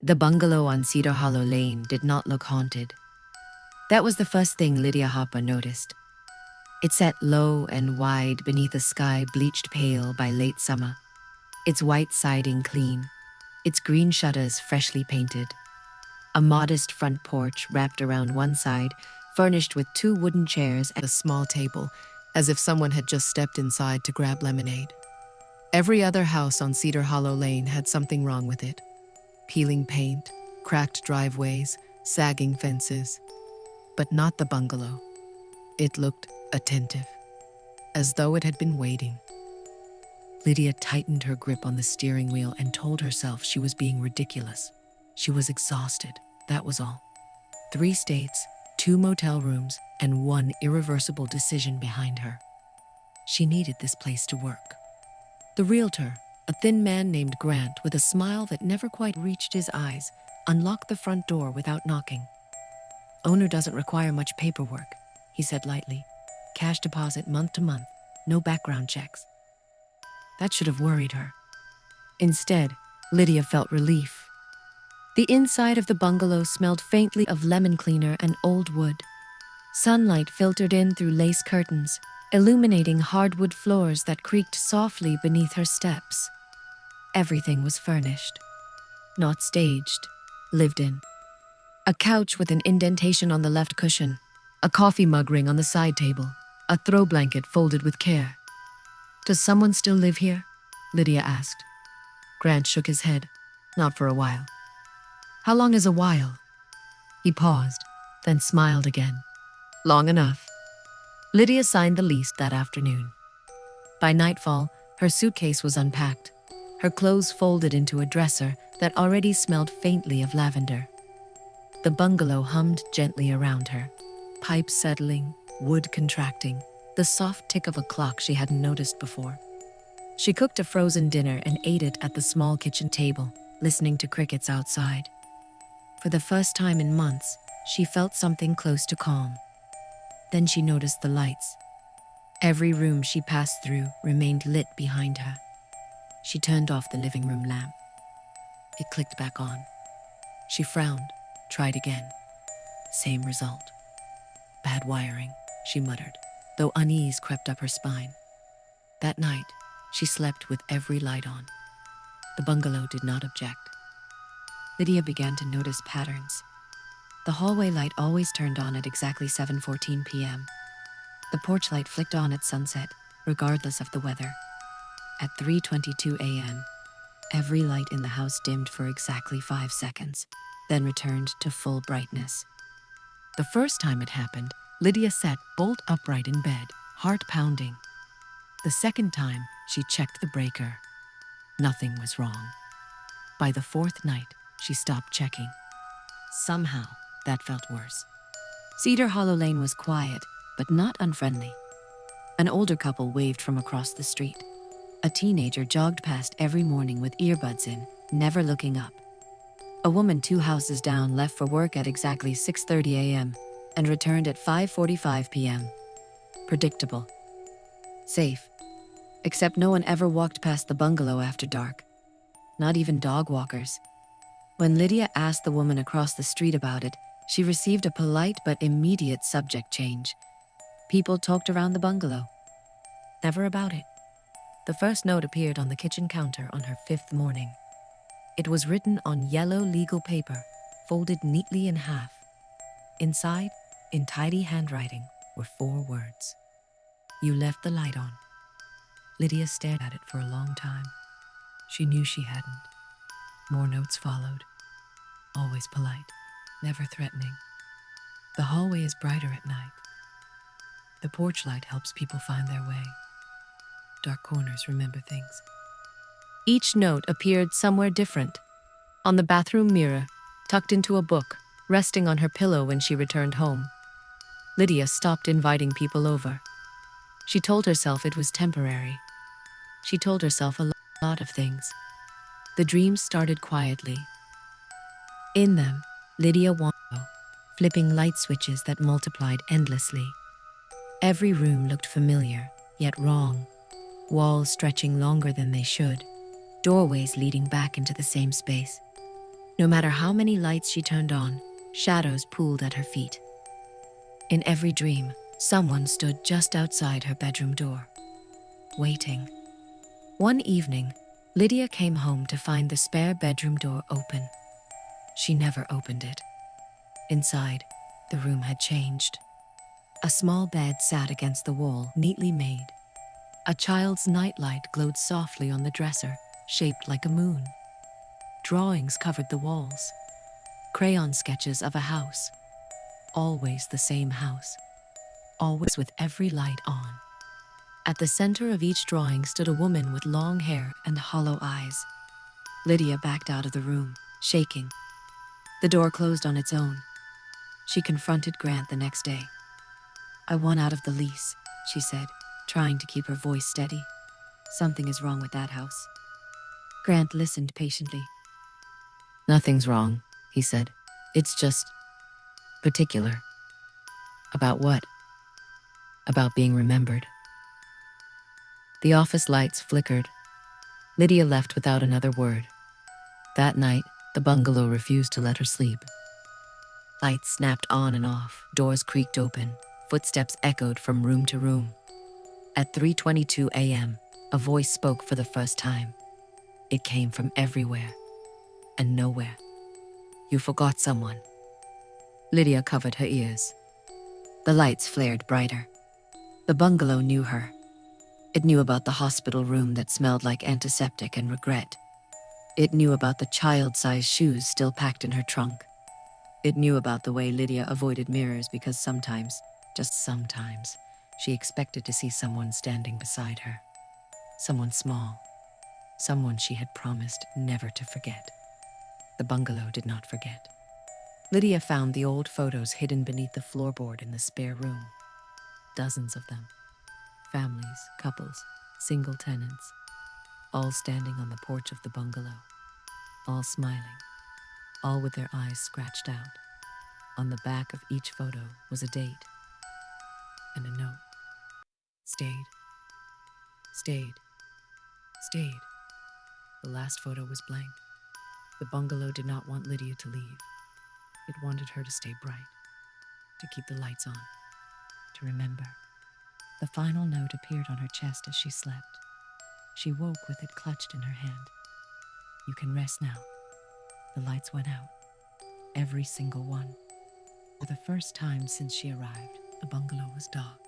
The bungalow on Cedar Hollow Lane did not look haunted. That was the first thing Lydia Hopper noticed. It sat low and wide beneath a sky bleached pale by late summer, its white siding clean, its green shutters freshly painted. A modest front porch wrapped around one side, furnished with 2 wooden chairs and a small table, as if someone had just stepped inside to grab lemonade. Every other house on Cedar Hollow Lane had something wrong with it. Peeling paint, cracked driveways, sagging fences. But not the bungalow. It looked attentive, as though it had been waiting. Lydia tightened her grip on the steering wheel and told herself she was being ridiculous. She was exhausted, that was all. 3 states, 2 motel rooms, and 1 irreversible decision behind her. She needed this place to work. The realtor, a thin man named Grant with a smile that never quite reached his eyes, unlocked the front door without knocking. "Owner doesn't require much paperwork," he said lightly. "Cash deposit month to month, no background checks." That should have worried her. Instead, Lydia felt relief. The inside of the bungalow smelled faintly of lemon cleaner and old wood. Sunlight filtered in through lace curtains, illuminating hardwood floors that creaked softly beneath her steps. Everything was furnished, not staged, lived in. A couch with an indentation on the left cushion, a coffee mug ring on the side table, a throw blanket folded with care. "Does someone still live here?" Lydia asked. Grant shook his head. "Not for a while." "How long is a while?" He paused, then smiled again. "Long enough." Lydia signed the lease that afternoon. By nightfall, her suitcase was unpacked, her clothes folded into a dresser that already smelled faintly of lavender. The bungalow hummed gently around her, pipes settling, wood contracting, the soft tick of a clock she hadn't noticed before. She cooked a frozen dinner and ate it at the small kitchen table, listening to crickets outside. For the first time in months, she felt something close to calm. Then she noticed the lights. Every room she passed through remained lit behind her. She turned off the living room lamp. It clicked back on. She frowned, tried again. Same result. "Bad wiring," she muttered, though unease crept up her spine. That night, she slept with every light on. The bungalow did not object. Lydia began to notice patterns. The hallway light always turned on at exactly 7:14 p.m. The porch light flicked on at sunset, regardless of the weather. At 3:22 a.m., every light in the house dimmed for exactly 5 seconds, then returned to full brightness. The first time it happened, Lydia sat bolt upright in bed, heart pounding. The second time, she checked the breaker. Nothing was wrong. By the 4th night, she stopped checking. Somehow, that felt worse. Cedar Hollow Lane was quiet, but not unfriendly. An older couple waved from across the street. A teenager jogged past every morning with earbuds in, never looking up. A woman 2 houses down left for work at exactly 6:30 a.m. and returned at 5:45 p.m. Predictable. Safe. Except no one ever walked past the bungalow after dark. Not even dog walkers. When Lydia asked the woman across the street about it, she received a polite but immediate subject change. People talked around the bungalow. Never about it. The first note appeared on the kitchen counter on her 5th morning. It was written on yellow legal paper, folded neatly in half. Inside, in tidy handwriting, were 4 words. "You left the light on." Lydia stared at it for a long time. She knew she hadn't. More notes followed. Always polite, never threatening. "The hallway is brighter at night. The porch light helps people find their way. Dark corners remember things." Each note appeared somewhere different. On the bathroom mirror, tucked into a book, resting on her pillow when she returned home. Lydia stopped inviting people over. She told herself it was temporary. She told herself a lot of things. The dreams started quietly. In them, Lydia wanted, flipping light switches that multiplied endlessly. Every room looked familiar, yet wrong. Walls stretching longer than they should. Doorways leading back into the same space. No matter how many lights she turned on, shadows pooled at her feet. In every dream, someone stood just outside her bedroom door, waiting. One evening, Lydia came home to find the spare bedroom door open. She never opened it. Inside, the room had changed. A small bed sat against the wall, neatly made. A child's nightlight glowed softly on the dresser, shaped like a moon. Drawings covered the walls. Crayon sketches of a house. Always the same house. Always with every light on. At the center of each drawing stood a woman with long hair and hollow eyes. Lydia backed out of the room, shaking. The door closed on its own. She confronted Grant the next day. "I want out of the lease," she said, trying to keep her voice steady. "Something is wrong with that house." Grant listened patiently. "Nothing's wrong," he said. "It's just particular." "About what?" "About being remembered." The office lights flickered. Lydia left without another word. That night, the bungalow refused to let her sleep. Lights snapped on and off, doors creaked open, footsteps echoed from room to room. At 3:22 a.m., a voice spoke for the first time. It came from everywhere and nowhere. "You forgot someone." Lydia covered her ears. The lights flared brighter. The bungalow knew her. It knew about the hospital room that smelled like antiseptic and regret. It knew about the child-sized shoes still packed in her trunk. It knew about the way Lydia avoided mirrors because sometimes, just sometimes, she expected to see someone standing beside her. Someone small. Someone she had promised never to forget. The bungalow did not forget. Lydia found the old photos hidden beneath the floorboard in the spare room. Dozens of them. Families, couples, single tenants, all standing on the porch of the bungalow, all smiling, all with their eyes scratched out. On the back of each photo was a date and a note. Stayed, stayed, stayed. The last photo was blank. The bungalow did not want Lydia to leave. It wanted her to stay bright, to keep the lights on, to remember. The final note appeared on her chest as she slept. She woke with it clutched in her hand. "You can rest now." The lights went out. Every single one. For the first time since she arrived, the bungalow was dark.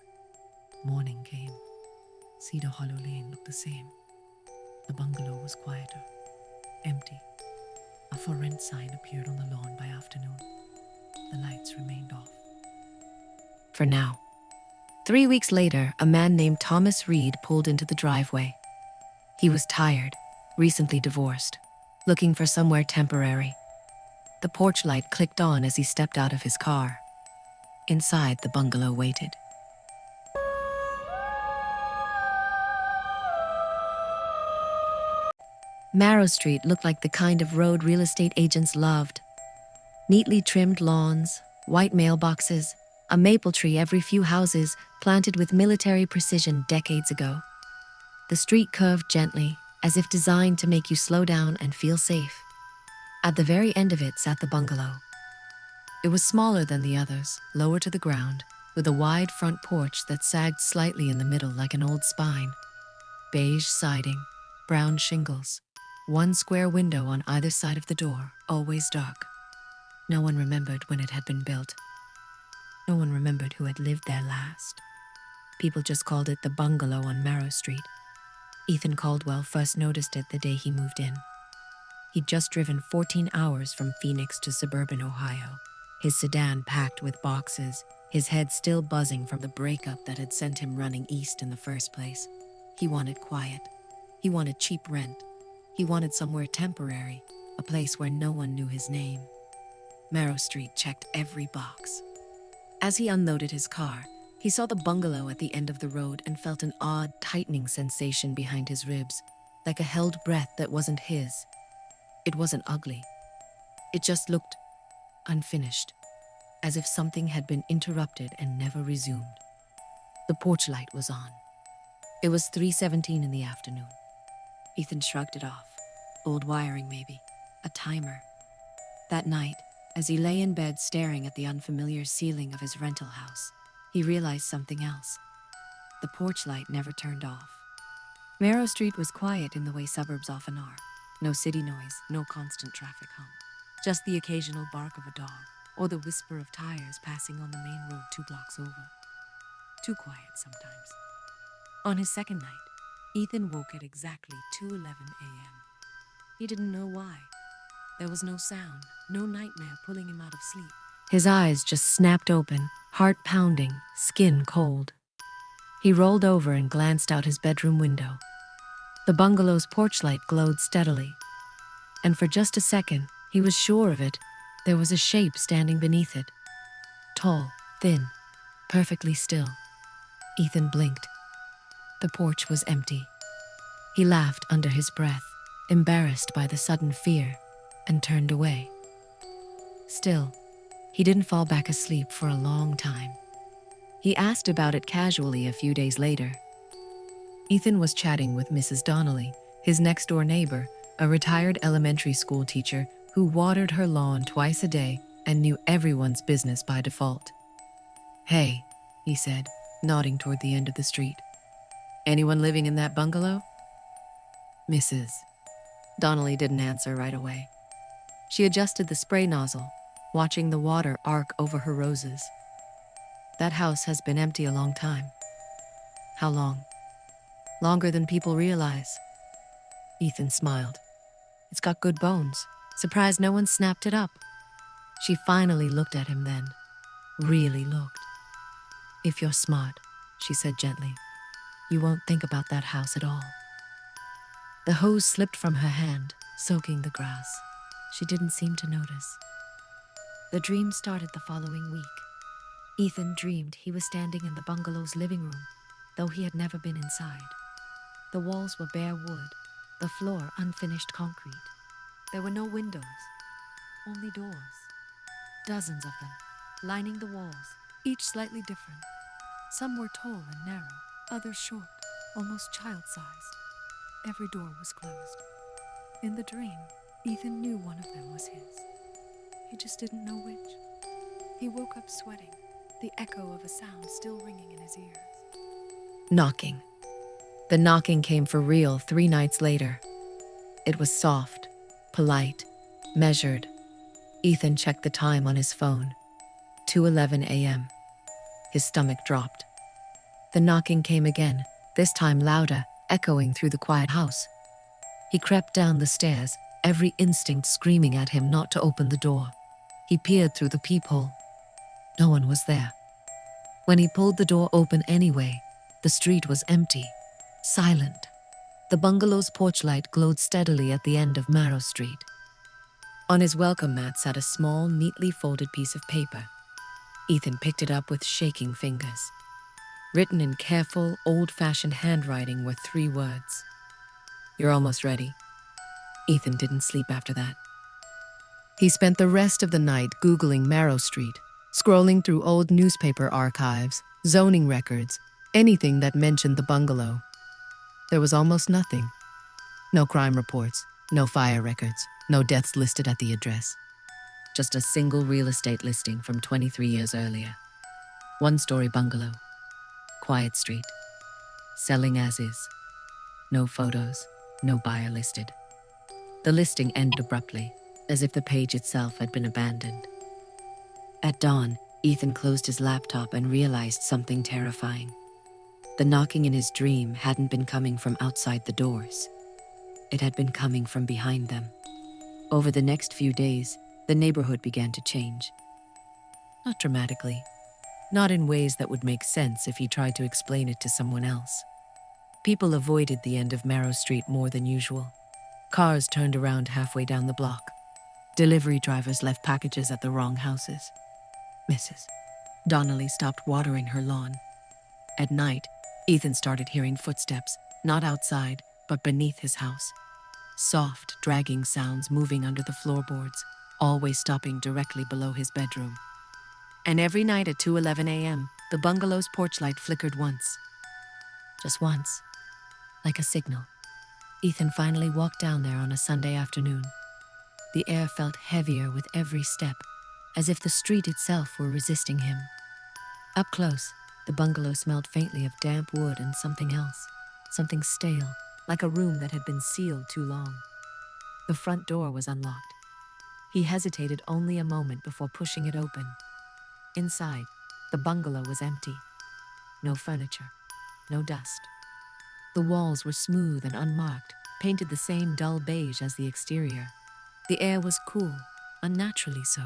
Morning came. Cedar Hollow Lane looked the same. The bungalow was quieter, empty. A for rent sign appeared on the lawn by afternoon. The lights remained off. For now. 3 weeks later, a man named Thomas Reed pulled into the driveway. He was tired, recently divorced, looking for somewhere temporary. The porch light clicked on as he stepped out of his car. Inside, the bungalow waited. Marrow Street looked like the kind of road real estate agents loved. Neatly trimmed lawns, white mailboxes, a maple tree every few houses planted with military precision decades ago. The street curved gently, as if designed to make you slow down and feel safe. At the very end of it sat the bungalow. It was smaller than the others, lower to the ground, with a wide front porch that sagged slightly in the middle like an old spine. Beige siding, brown shingles, one square window on either side of the door, always dark. No one remembered when it had been built. No one remembered who had lived there last. People just called it the bungalow on Marrow Street. Ethan Caldwell first noticed it the day he moved in. He'd just driven 14 hours from Phoenix to suburban Ohio, his sedan packed with boxes, his head still buzzing from the breakup that had sent him running east in the first place. He wanted quiet. He wanted cheap rent. He wanted somewhere temporary, a place where no one knew his name. Marrow Street checked every box. As he unloaded his car, he saw the bungalow at the end of the road and felt an odd, tightening sensation behind his ribs, like a held breath that wasn't his. It wasn't ugly. It just looked unfinished, as if something had been interrupted and never resumed. The porch light was on. It was 3:17 in the afternoon. Ethan shrugged it off. Old wiring, maybe. A timer. That night, as he lay in bed staring at the unfamiliar ceiling of his rental house, he realized something else. The porch light never turned off. Marrow Street was quiet in the way suburbs often are. No city noise, no constant traffic hum. Just the occasional bark of a dog, or the whisper of tires passing on the main road 2 blocks over. Too quiet sometimes. On his second night, Ethan woke at exactly 2:11 a.m. He didn't know why. There was no sound, no nightmare pulling him out of sleep. His eyes just snapped open, heart pounding, skin cold. He rolled over and glanced out his bedroom window. The bungalow's porch light glowed steadily, and for just a second, he was sure of it. There was a shape standing beneath it. Tall, thin, perfectly still. Ethan blinked. The porch was empty. He laughed under his breath, embarrassed by the sudden fear, and turned away. Still, he didn't fall back asleep for a long time. He asked about it casually a few days later. Ethan was chatting with Mrs. Donnelly, his next-door neighbor, a retired elementary school teacher who watered her lawn twice a day and knew everyone's business by default. "Hey," he said, nodding toward the end of the street. "Anyone living in that bungalow?" "Mrs." Donnelly didn't answer right away. She adjusted the spray nozzle, watching the water arc over her roses. "That house has been empty a long time." "How long?" "Longer than people realize." Ethan smiled. "It's got good bones. Surprised no one snapped it up." She finally looked at him then. Really looked. "If you're smart," she said gently, "you won't think about that house at all." The hose slipped from her hand, soaking the grass. She didn't seem to notice. The dream started the following week. Ethan dreamed he was standing in the bungalow's living room, though he had never been inside. The walls were bare wood, the floor unfinished concrete. There were no windows, only doors. Dozens of them, lining the walls, each slightly different. Some were tall and narrow, others short, almost child-sized. Every door was closed. In the dream, Ethan knew one of them was his. He just didn't know which. He woke up sweating, the echo of a sound still ringing in his ears. Knocking. The knocking came for real 3 nights later. It was soft, polite, measured. Ethan checked the time on his phone. 2:11 a.m. His stomach dropped. The knocking came again, this time louder, echoing through the quiet house. He crept down the stairs, every instinct screaming at him not to open the door. He peered through the peephole. No one was there. When he pulled the door open anyway, the street was empty, silent. The bungalow's porch light glowed steadily at the end of Marrow Street. On his welcome mat sat a small, neatly folded piece of paper. Ethan picked it up with shaking fingers. Written in careful, old-fashioned handwriting were 3 words. "You're almost ready." Ethan didn't sleep after that. He spent the rest of the night Googling Marrow Street, scrolling through old newspaper archives, zoning records, anything that mentioned the bungalow. There was almost nothing. No crime reports, no fire records, no deaths listed at the address. Just a single real estate listing from 23 years earlier. 1-story bungalow. Quiet street. Selling as is. No photos, no buyer listed. The listing ended abruptly, as if the page itself had been abandoned. At dawn, Ethan closed his laptop and realized something terrifying. The knocking in his dream hadn't been coming from outside the doors. It had been coming from behind them. Over the next few days, the neighborhood began to change. Not dramatically. Not in ways that would make sense if he tried to explain it to someone else. People avoided the end of Marrow Street more than usual. Cars turned around halfway down the block. Delivery drivers left packages at the wrong houses. Mrs. Donnelly stopped watering her lawn. At night, Ethan started hearing footsteps, not outside, but beneath his house. Soft, dragging sounds moving under the floorboards, always stopping directly below his bedroom. And every night at 2:11 a.m., the bungalow's porch light flickered once. Just once. Like a signal. Ethan finally walked down there on a Sunday afternoon. The air felt heavier with every step, as if the street itself were resisting him. Up close, the bungalow smelled faintly of damp wood and something else, something stale, like a room that had been sealed too long. The front door was unlocked. He hesitated only a moment before pushing it open. Inside, the bungalow was empty. No furniture, no dust. The walls were smooth and unmarked, painted the same dull beige as the exterior. The air was cool, unnaturally so.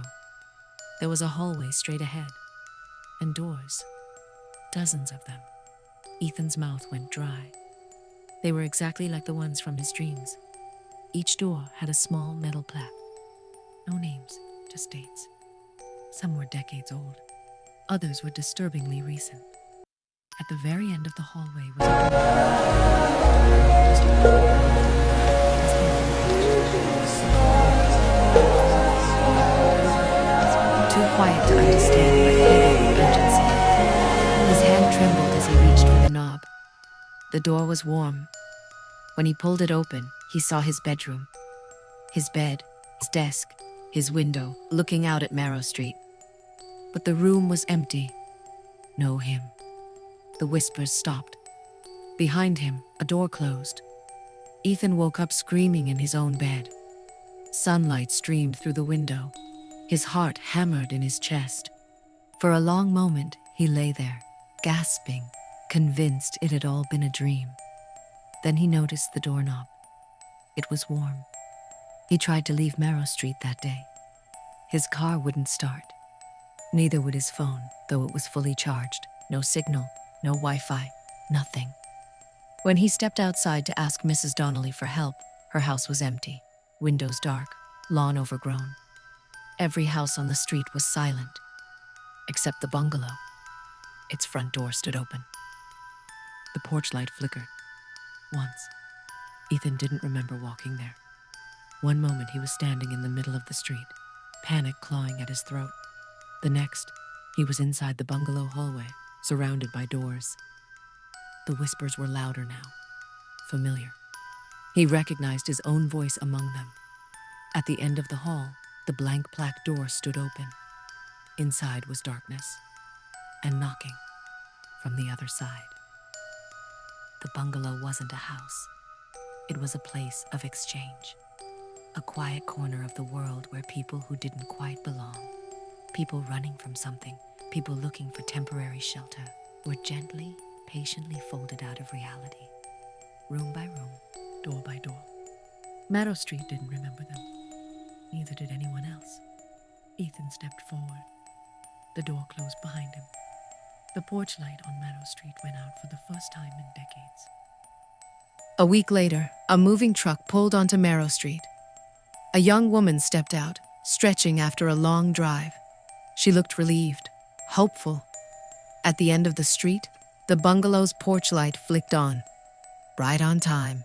There was a hallway straight ahead, and doors, dozens of them. Ethan's mouth went dry. They were exactly like the ones from his dreams. Each door had a small metal plaque. No names, just dates. Some were decades old. Others were disturbingly recent. At the very end of the hallway was a door. Too quiet to understand, but heavy with urgency. His hand trembled as he reached for the knob. The door was warm. When he pulled it open, he saw his bedroom. His bed, his desk, his window, looking out at Marrow Street. But the room was empty. No him. The whispers stopped. Behind him, a door closed. Ethan woke up screaming in his own bed. Sunlight streamed through the window. His heart hammered in his chest. For a long moment, he lay there, gasping, convinced it had all been a dream. Then he noticed the doorknob. It was warm. He tried to leave Marrow Street that day. His car wouldn't start. Neither would his phone, though it was fully charged. No signal, no Wi-Fi, nothing. When he stepped outside to ask Mrs. Donnelly for help, her house was empty, windows dark, lawn overgrown. Every house on the street was silent, except the bungalow. Its front door stood open. The porch light flickered. Once. Ethan didn't remember walking there. One moment he was standing in the middle of the street, panic clawing at his throat. The next, he was inside the bungalow hallway, surrounded by doors. The whispers were louder now, familiar. He recognized his own voice among them. At the end of the hall, the blank plaque door stood open. Inside was darkness, and knocking from the other side. The bungalow wasn't a house. It was a place of exchange, a quiet corner of the world where people who didn't quite belong, people running from something, people looking for temporary shelter, were gently, patiently folded out of reality, room by room, door by door. Marrow Street didn't remember them. Neither did anyone else. Ethan stepped forward. The door closed behind him. The porch light on Marrow Street went out for the first time in decades. A week later, a moving truck pulled onto Marrow Street. A young woman stepped out, stretching after a long drive. She looked relieved, hopeful. At the end of the street, the bungalow's porch light flicked on, right on time.